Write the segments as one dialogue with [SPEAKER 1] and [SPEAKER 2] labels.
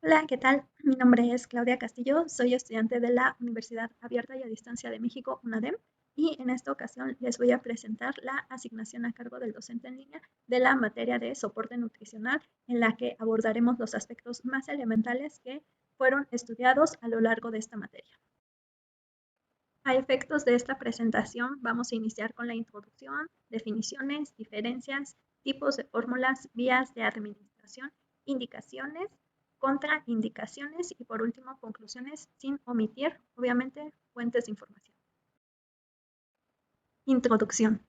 [SPEAKER 1] Hola, ¿qué tal? Mi nombre es Claudia Castillo, soy estudiante de la Universidad Abierta y a Distancia de México, UNADEM, y en esta ocasión les voy a presentar la asignación a cargo del docente en línea de la materia de soporte nutricional, en la que abordaremos los aspectos más elementales que fueron estudiados a lo largo de esta materia. A efectos de esta presentación, vamos a iniciar con la introducción, definiciones, diferencias, tipos de fórmulas, vías de administración, indicaciones, contraindicaciones y por último conclusiones sin omitir, obviamente, fuentes de información. Introducción.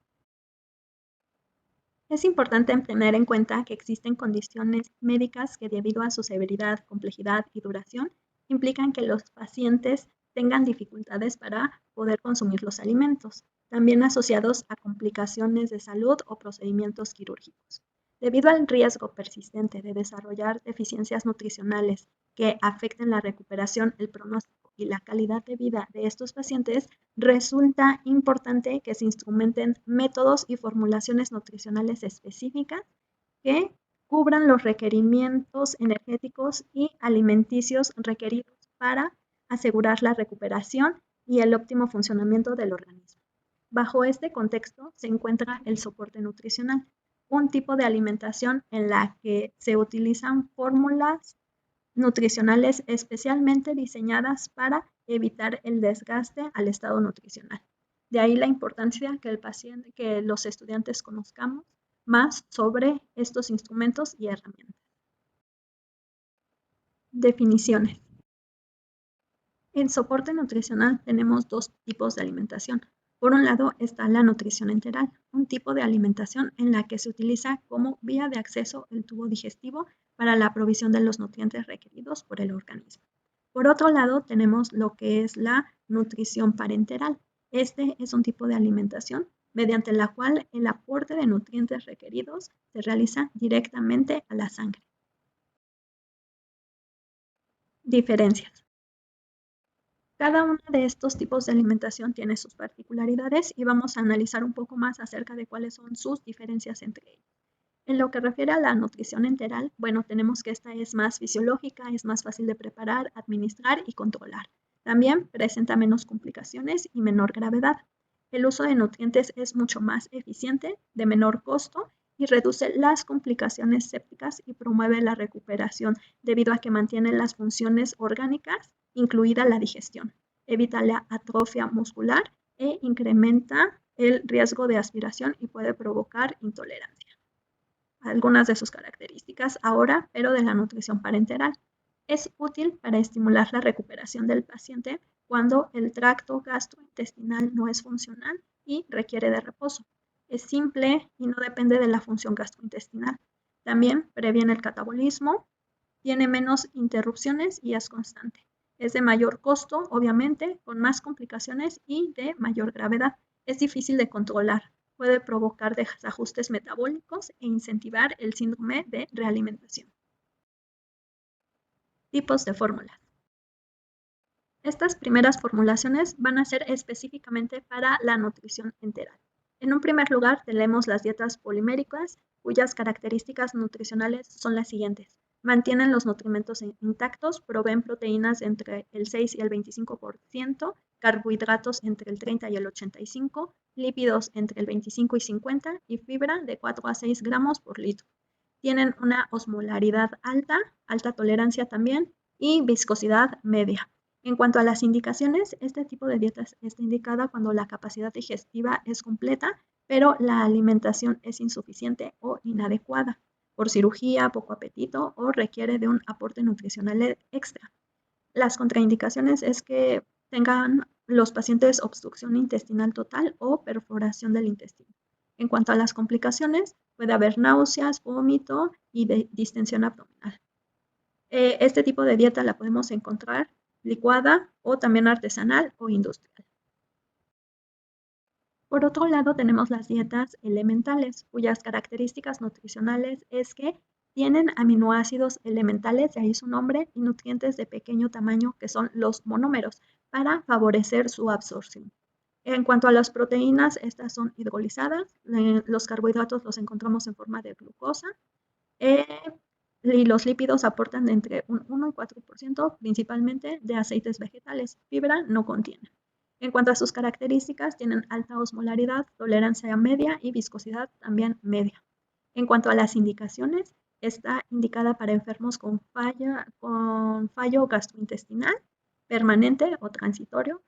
[SPEAKER 1] Es importante tener en cuenta que existen condiciones médicas que debido a su severidad, complejidad y duración implican que los pacientes tengan dificultades para poder consumir los alimentos, también asociados a complicaciones de salud o procedimientos quirúrgicos. Debido al riesgo persistente de desarrollar deficiencias nutricionales que afecten la recuperación, el pronóstico y la calidad de vida de estos pacientes, resulta importante que se instrumenten métodos y formulaciones nutricionales específicas que cubran los requerimientos energéticos y alimenticios requeridos para asegurar la recuperación y el óptimo funcionamiento del organismo. Bajo este contexto se encuentra el soporte nutricional, un tipo de alimentación en la que se utilizan fórmulas nutricionales especialmente diseñadas para evitar el desgaste al estado nutricional. De ahí la importancia que los estudiantes conozcamos más sobre estos instrumentos y herramientas. Definiciones. En soporte nutricional tenemos dos tipos de alimentación. Por un lado está la nutrición enteral, un tipo de alimentación en la que se utiliza como vía de acceso el tubo digestivo para la provisión de los nutrientes requeridos por el organismo. Por otro lado tenemos lo que es la nutrición parenteral. Este es un tipo de alimentación mediante la cual el aporte de nutrientes requeridos se realiza directamente a la sangre. Diferencias. Cada uno de estos tipos de alimentación tiene sus particularidades y vamos a analizar un poco más acerca de cuáles son sus diferencias entre ellos. En lo que refiere a la nutrición enteral, bueno, tenemos que esta es más fisiológica, es más fácil de preparar, administrar y controlar. También presenta menos complicaciones y menor gravedad. El uso de nutrientes es mucho más eficiente, de menor costo y reduce las complicaciones sépticas y promueve la recuperación debido a que mantiene las funciones orgánicas, incluida la digestión, evita la atrofia muscular e incrementa el riesgo de aspiración y puede provocar intolerancia. Algunas de sus características ahora, pero de la nutrición parenteral. Es útil para estimular la recuperación del paciente cuando el tracto gastrointestinal no es funcional y requiere de reposo. Es simple y no depende de la función gastrointestinal. También previene el catabolismo, tiene menos interrupciones y es constante. Es de mayor costo, obviamente, con más complicaciones y de mayor gravedad. Es difícil de controlar. Puede provocar desajustes metabólicos e incentivar el síndrome de realimentación. Tipos de fórmulas. Estas primeras formulaciones van a ser específicamente para la nutrición enteral. En un primer lugar, tenemos las dietas poliméricas, cuyas características nutricionales son las siguientes. Mantienen los nutrimentos intactos, proveen proteínas entre el 6 y el 25%, carbohidratos entre el 30 y el 85%, lípidos entre el 25 y 50% y fibra de 4 a 6 gramos por litro. Tienen una osmolaridad alta, alta tolerancia también, y viscosidad media. En cuanto a las indicaciones, este tipo de dietas está indicada cuando la capacidad digestiva es completa, pero la alimentación es insuficiente o inadecuada, por cirugía, poco apetito o requiere de un aporte nutricional extra. Las contraindicaciones es que tengan los pacientes obstrucción intestinal total o perforación del intestino. En cuanto a las complicaciones, puede haber náuseas, vómito y distensión abdominal. Este tipo de dieta la podemos encontrar licuada o también artesanal o industrial. Por otro lado, tenemos las dietas elementales, cuyas características nutricionales es que tienen aminoácidos elementales, de ahí su nombre, y nutrientes de pequeño tamaño, que son los monómeros, para favorecer su absorción. En cuanto a las proteínas, estas son hidrolizadas, los carbohidratos los encontramos en forma de glucosa, Y los lípidos aportan de entre un 1 y 4%, principalmente de aceites vegetales. Fibra no contiene. En cuanto a sus características, tienen alta osmolaridad, tolerancia media y viscosidad también media. En cuanto a las indicaciones, está indicada para enfermos con fallo gastrointestinal permanente o transitorio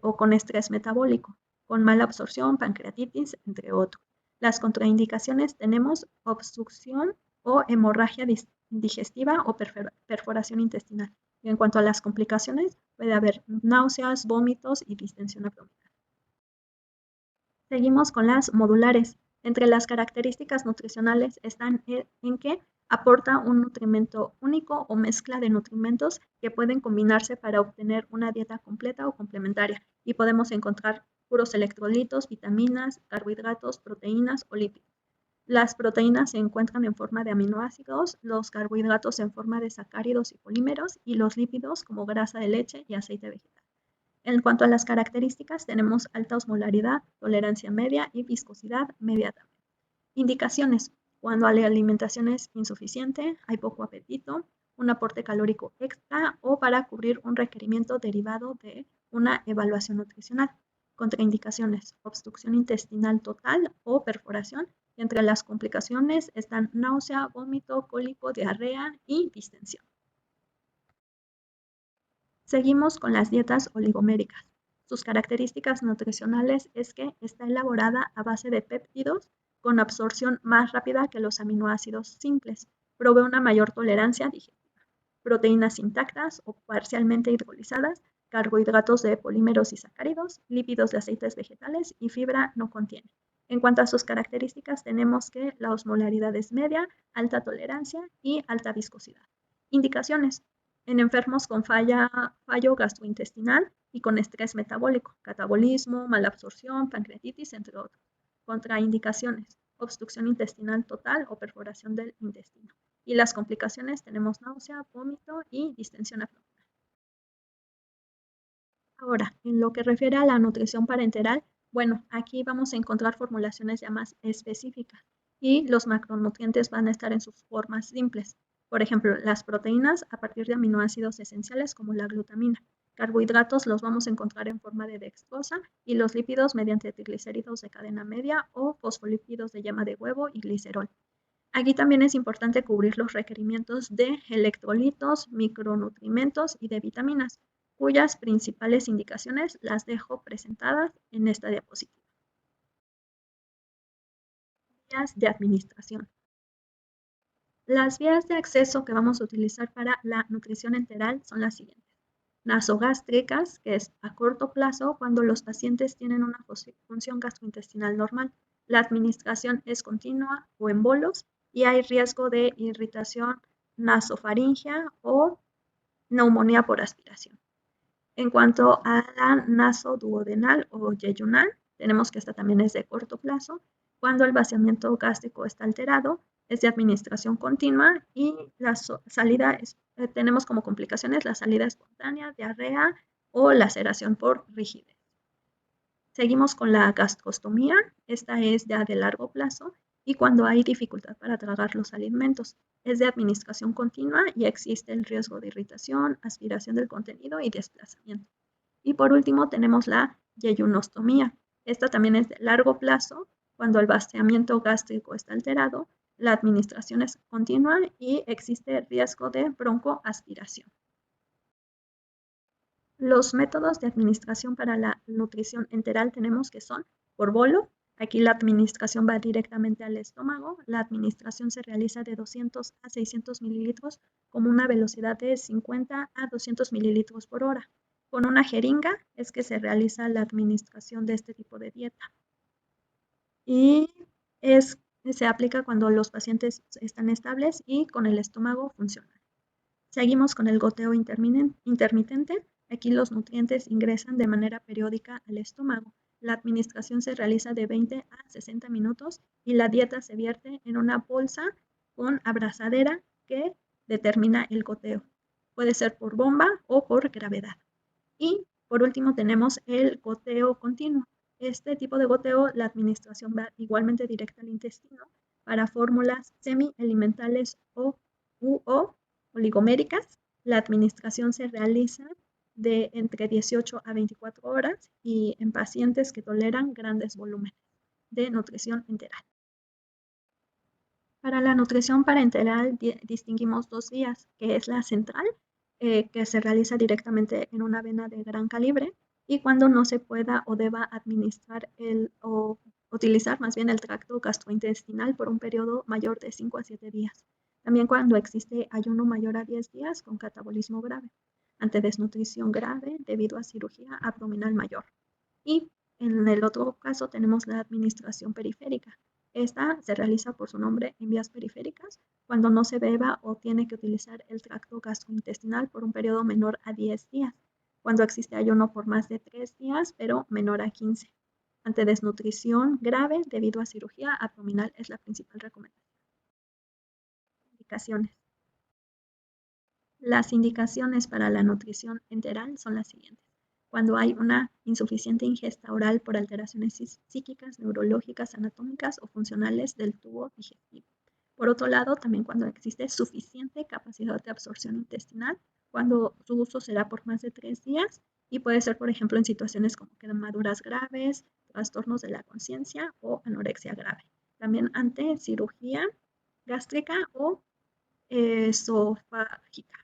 [SPEAKER 1] o con estrés metabólico, con mala absorción, pancreatitis, entre otros. Las contraindicaciones tenemos obstrucción o hemorragia digestiva o perforación intestinal. Y en cuanto a las complicaciones, puede haber náuseas, vómitos y distensión abdominal. Seguimos con las modulares. Entre las características nutricionales están en que aporta un nutrimento único o mezcla de nutrimentos que pueden combinarse para obtener una dieta completa o complementaria. Y podemos encontrar puros electrolitos, vitaminas, carbohidratos, proteínas o lípidos. Las proteínas se encuentran en forma de aminoácidos, los carbohidratos en forma de sacáridos y polímeros y los lípidos como grasa de leche y aceite vegetal. En cuanto a las características, tenemos alta osmolaridad, tolerancia media y viscosidad media también. Indicaciones: cuando la alimentación es insuficiente, hay poco apetito, un aporte calórico extra o para cubrir un requerimiento derivado de una evaluación nutricional. Contraindicaciones: obstrucción intestinal total o perforación. Y entre las complicaciones están náusea, vómito, cólico, diarrea y distensión. Seguimos con las dietas oligoméricas. Sus características nutricionales es que está elaborada a base de péptidos con absorción más rápida que los aminoácidos simples. Provee una mayor tolerancia digestiva. Proteínas intactas o parcialmente hidrolizadas, carbohidratos de polímeros y sacáridos, lípidos de aceites vegetales y fibra no contiene. En cuanto a sus características, tenemos que la osmolaridad es media, alta tolerancia y alta viscosidad. Indicaciones: en enfermos con fallo gastrointestinal y con estrés metabólico, catabolismo, malabsorción, pancreatitis, entre otros. Contraindicaciones: obstrucción intestinal total o perforación del intestino. Y las complicaciones tenemos náusea, vómito y distensión abdominal. Ahora, en lo que refiere a la nutrición parenteral, bueno, aquí vamos a encontrar formulaciones ya más específicas y los macronutrientes van a estar en sus formas simples. Por ejemplo, las proteínas a partir de aminoácidos esenciales como la glutamina. Carbohidratos los vamos a encontrar en forma de dextrosa y los lípidos mediante triglicéridos de cadena media o fosfolípidos de yema de huevo y glicerol. Aquí también es importante cubrir los requerimientos de electrolitos, micronutrientes y de vitaminas, cuyas principales indicaciones las dejo presentadas en esta diapositiva. Vías de administración. Las vías de acceso que vamos a utilizar para la nutrición enteral son las siguientes. Nasogástricas, que es a corto plazo cuando los pacientes tienen una función gastrointestinal normal. La administración es continua o en bolos y hay riesgo de irritación nasofaringea o neumonía por aspiración. En cuanto a la nasoduodenal o yeyunal, tenemos que esta también es de corto plazo. Cuando el vaciamiento gástrico está alterado, es de administración continua y la salida tenemos como complicaciones la salida espontánea, diarrea o laceración por rigidez. Seguimos con la gastrostomía, esta es ya de largo plazo y cuando hay dificultad para tragar los alimentos. Es de administración continua y existe el riesgo de irritación, aspiración del contenido y desplazamiento. Y por último tenemos la yeyunostomía. Esta también es de largo plazo. Cuando el vaciamiento gástrico está alterado, la administración es continua y existe riesgo de broncoaspiración. Los métodos de administración para la nutrición enteral tenemos que son por bolo. Aquí la administración va directamente al estómago. La administración se realiza de 200 a 600 mililitros con una velocidad de 50 a 200 mililitros por hora. Con una jeringa es que se realiza la administración de este tipo de dieta. Y se aplica cuando los pacientes están estables y con el estómago funcional. Seguimos con el goteo intermitente. Aquí los nutrientes ingresan de manera periódica al estómago. La administración se realiza de 20 a 60 minutos y la dieta se vierte en una bolsa con abrazadera que determina el goteo. Puede ser por bomba o por gravedad. Y por último tenemos el goteo continuo. Este tipo de goteo, la administración va igualmente directa al intestino para fórmulas semi-alimentales o u oligoméricas. La administración se realiza de entre 18 a 24 horas y en pacientes que toleran grandes volúmenes de nutrición enteral. Para la nutrición parenteral distinguimos dos vías, que es la central, que se realiza directamente en una vena de gran calibre, y cuando no se pueda o deba administrar o utilizar más bien el tracto gastrointestinal por un periodo mayor de 5 a 7 días. También cuando existe ayuno mayor a 10 días con catabolismo grave, ante desnutrición grave debido a cirugía abdominal mayor. Y en el otro caso tenemos la administración periférica. Esta se realiza por su nombre en vías periféricas cuando no se beba o tiene que utilizar el tracto gastrointestinal por un periodo menor a 10 días, cuando existe ayuno por más de 3 días pero menor a 15. Ante desnutrición grave debido a cirugía abdominal es la principal recomendación. Indicaciones. Las indicaciones para la nutrición enteral son las siguientes. Cuando hay una insuficiente ingesta oral por alteraciones psíquicas, neurológicas, anatómicas o funcionales del tubo digestivo. Por otro lado, también cuando existe suficiente capacidad de absorción intestinal, cuando su uso será por más de 3 días y puede ser, por ejemplo, en situaciones como quemaduras graves, trastornos de la conciencia o anorexia grave. También ante cirugía gástrica o esofágica.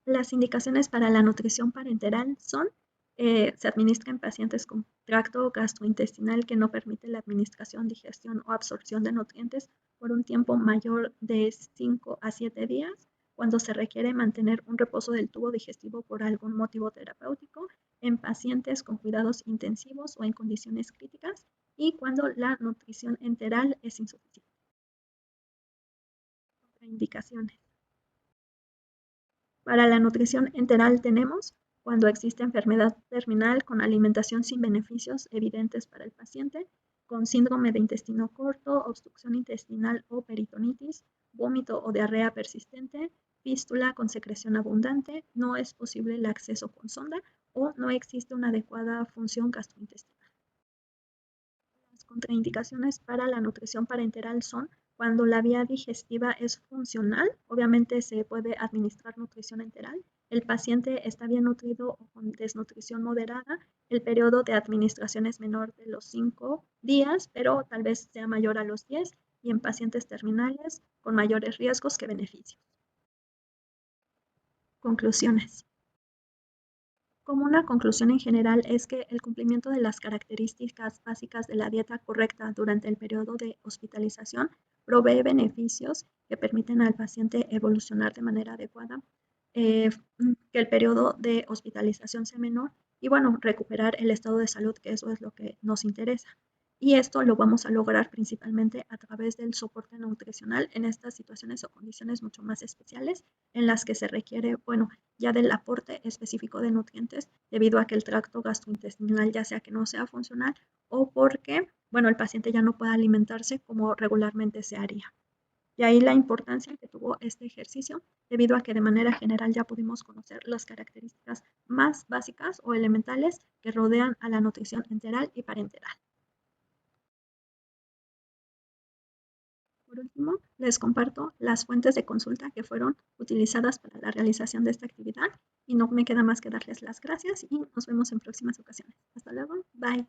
[SPEAKER 1] Las indicaciones para la nutrición parenteral son, se administra en pacientes con tracto gastrointestinal que no permite la administración, digestión o absorción de nutrientes por un tiempo mayor de 5 a 7 días, cuando se requiere mantener un reposo del tubo digestivo por algún motivo terapéutico, en pacientes con cuidados intensivos o en condiciones críticas, y cuando la nutrición enteral es insuficiente. Contraindicaciones. Para la nutrición enteral tenemos cuando existe enfermedad terminal con alimentación sin beneficios evidentes para el paciente, con síndrome de intestino corto, obstrucción intestinal o peritonitis, vómito o diarrea persistente, fístula con secreción abundante, no es posible el acceso con sonda o no existe una adecuada función gastrointestinal. Las contraindicaciones para la nutrición parenteral son cuando la vía digestiva es funcional, obviamente se puede administrar nutrición enteral. El paciente está bien nutrido o con desnutrición moderada. El periodo de administración es menor de los 5 días, pero tal vez sea mayor a los 10 y en pacientes terminales con mayores riesgos que beneficios. Conclusiones. Como una conclusión en general es que el cumplimiento de las características básicas de la dieta correcta durante el periodo de hospitalización provee beneficios que permiten al paciente evolucionar de manera adecuada, que el periodo de hospitalización sea menor y, bueno, recuperar el estado de salud, que eso es lo que nos interesa. Y esto lo vamos a lograr principalmente a través del soporte nutricional en estas situaciones o condiciones mucho más especiales en las que se requiere, bueno, ya del aporte específico de nutrientes debido a que el tracto gastrointestinal ya sea que no sea funcional o porque, bueno, el paciente ya no puede alimentarse como regularmente se haría. Y ahí la importancia que tuvo este ejercicio, debido a que de manera general ya pudimos conocer las características más básicas o elementales que rodean a la nutrición enteral y parenteral. Por último, les comparto las fuentes de consulta que fueron utilizadas para la realización de esta actividad y no me queda más que darles las gracias y nos vemos en próximas ocasiones. Hasta luego. Bye.